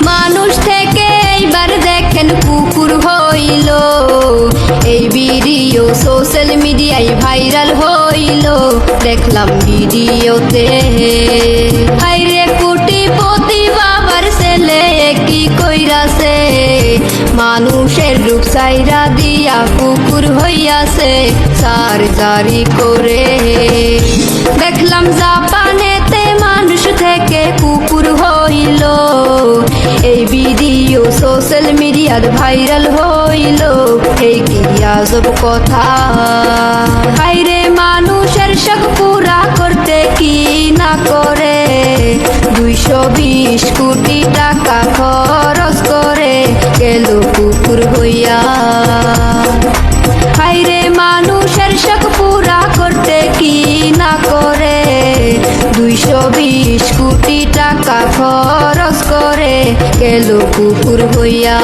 মানুষ থেকে এইবার দেখেন কুকুর হইল, এই ভিডিও সোশ্যাল মিডিয়ায় ভাইরাল হইল। দেখলাম ভিডিওতে হাইরে কোটিপতি বাবার ছেলে কি কইরাছে, মানুষের রূপ সাইরা দিয়া কুকুর হইয়াছে সার্জারি করে। দেখলাম জাপানেতে মানুষ থেকে কুকুর হইল, এই ভিডিও সোশ্যাল মিডিয়ার ভাইরাল হইল। এই কি আজব কথা, হাইরে মানুষের শখ পুরা করতে কি না করে 220 কোটি টাকা খরচ করে গেল কুকুর হইয়া। হাইরে মানুষের শখ পুরা করতে কি না করে 220 কোটি টাকা খরচ করে গেল কুকুর হইয়া।